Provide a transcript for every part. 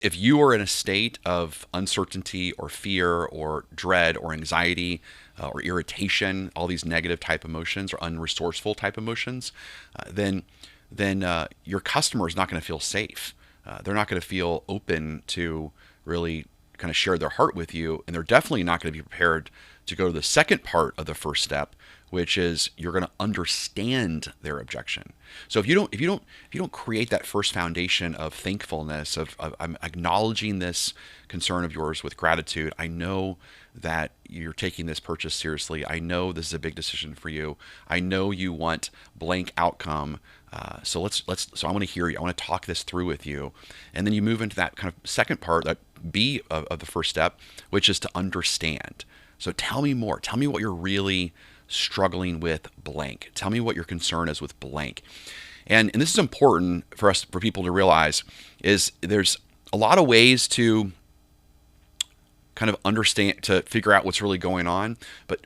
if you are in a state of uncertainty or fear or dread or anxiety or irritation, all these negative type emotions or unresourceful type emotions, then your customer is not going to feel safe. They're not going to feel open to really kind of share their heart with you, and they're definitely not going to be prepared to go to the second part of the first step, which is you're going to understand their objection. So if you don't create that first foundation of thankfulness, of I'm acknowledging this concern of yours with gratitude. I know that you're taking this purchase seriously. I know this is a big decision for you. I know you want blank outcome. So I want to hear you. I want to talk this through with you, and then you move into that kind of second part, that B of the first step, which is to understand. So tell me more. Tell me what you're really struggling with blank. Tell me what your concern is with blank. And this is important for people to realize, is there's a lot of ways to kind of understand, to figure out what's really going on. But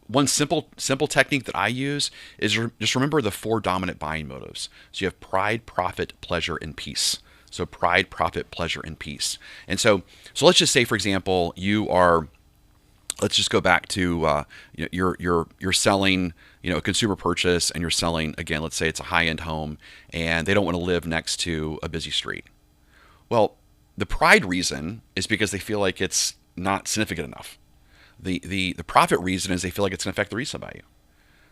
one simple technique that I use is just remember the four dominant buying motives. So you have pride, profit, pleasure, and peace. So pride, profit, pleasure, and peace. And so let's just say, for example, let's just go back to you're selling a consumer purchase, and you're selling, again, let's say it's a high-end home, and they don't want to live next to a busy street. Well, the pride reason is because they feel like it's not significant enough. The profit reason is they feel like it's going to affect the resale value.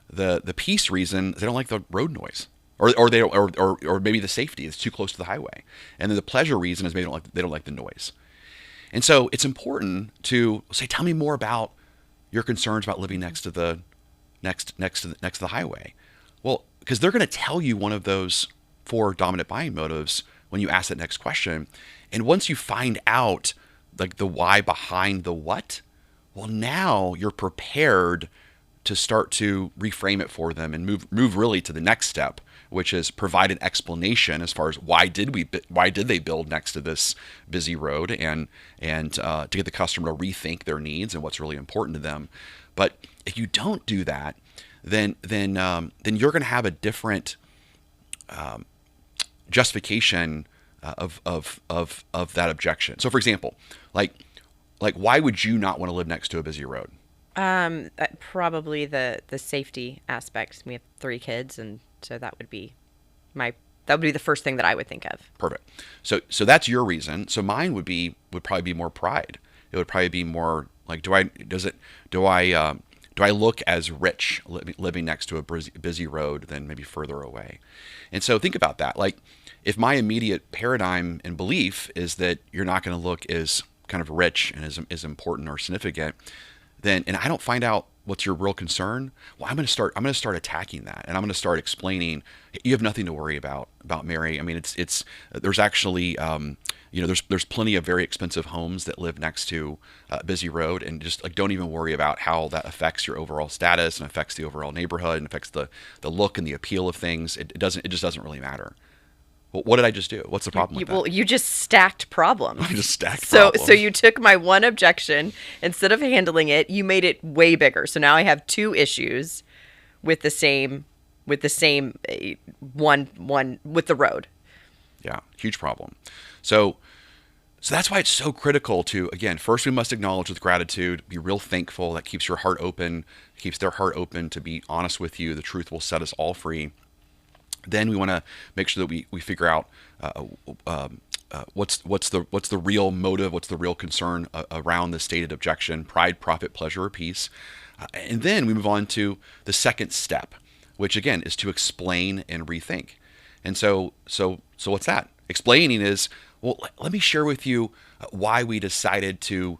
The peace reason is they don't like the road noise, or maybe the safety, it's too close to the highway. And then the pleasure reason is maybe they don't like the noise. And so it's important to say, tell me more about your concerns about living next to the highway. Well, because they're going to tell you one of those four dominant buying motives when you ask that next question. And once you find out like the why behind the what, well, now you're prepared to start to reframe it for them and move really to the next step, which is provide an explanation as far as why did they build next to this busy road, and to get the customer to rethink their needs and what's really important to them. But if you don't do that, then you're going to have a different justification of that objection. So, for example, like why would you not want to live next to a busy road? Probably the safety aspect. We have 3 kids, and so that would be the first thing that I would think of. Perfect. So that's your reason. So mine would probably be more pride. It would probably be more like, do I look as rich living next to a busy road than maybe further away? And so think about that. Like, if my immediate paradigm and belief is that you're not going to look as kind of rich and as important or significant, then, and I don't find out what's your real concern, well, I'm going to start attacking that, and I'm going to start explaining, you have nothing to worry about Mary. I mean, there's actually, there's plenty of very expensive homes that live next to a busy road, and just like, don't even worry about how that affects your overall status and affects the overall neighborhood and affects the look and the appeal of things. It just doesn't really matter. Well, what did I just do? What's the problem with that? Well, you just stacked problems. I just stacked problems. So you took my one objection, instead of handling it, you made it way bigger. So now I have 2 issues with the same one with the road. Yeah, huge problem. So that's why it's so critical to, again, first we must acknowledge with gratitude, be real thankful. That keeps your heart open, keeps their heart open to be honest with you. The truth will set us all free. Then we want to make sure that we figure out what's the real motive, what's the real concern around the stated objection: pride, profit, pleasure, or peace. And then we move on to the second step, which again is to explain and rethink. And so what's that? Explaining is, well, let me share with you why we decided to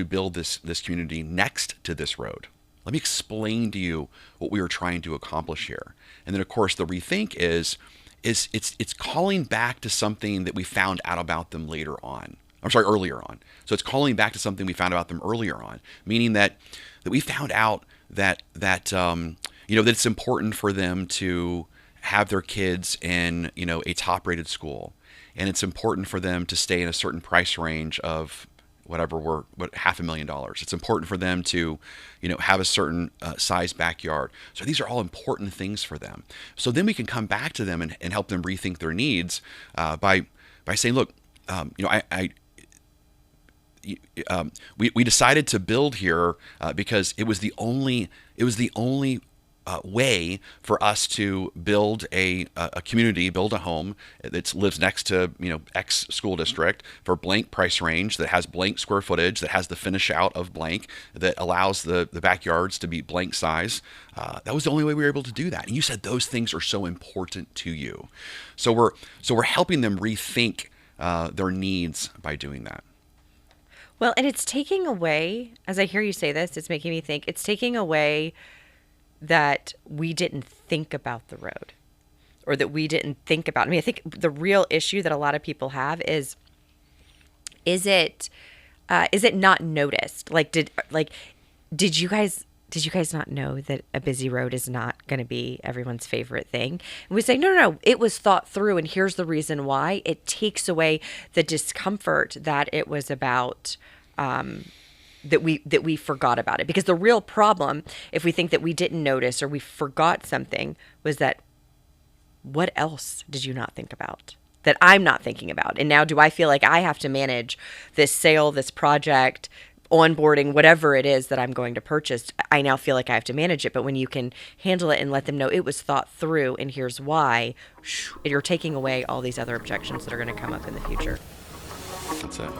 build this community next to this road. Let me explain to you what we were trying to accomplish here. And then, of course, the rethink is it's calling back to something that we found out about them earlier on. So it's calling back to something we found about them earlier on, meaning that we found out that it's important for them to have their kids in a top-rated school, and it's important for them to stay in a certain price range of $500,000. It's important for them to, have a certain size backyard. So these are all important things for them. So then we can come back to them and help them rethink their needs by by saying, look, we decided to build here because it was the only way for us to build a community, build a home that lives next to X school district for blank price range, that has blank square footage, that has the finish out of blank, that allows the backyards to be blank size. That was the only way we were able to do that. And you said those things are so important to you. So we're helping them rethink their needs by doing that. Well, and it's taking away, as I hear you say this, it's making me think, it's taking away that we didn't think about the road, or that we didn't think about. I mean, I think the real issue that a lot of people have is it not noticed? Did you guys not know that a busy road is not going to be everyone's favorite thing? And we say, no, it was thought through, and here's the reason why. It takes away the discomfort that it was about, that we forgot about it. Because the real problem, if we think that we didn't notice or we forgot something, was that what else did you not think about that I'm not thinking about? And now do I feel like I have to manage this sale, this project, onboarding, whatever it is that I'm going to purchase? I now feel like I have to manage it. But when you can handle it and let them know it was thought through and here's why, you're taking away all these other objections that are going to come up in the future. That's it.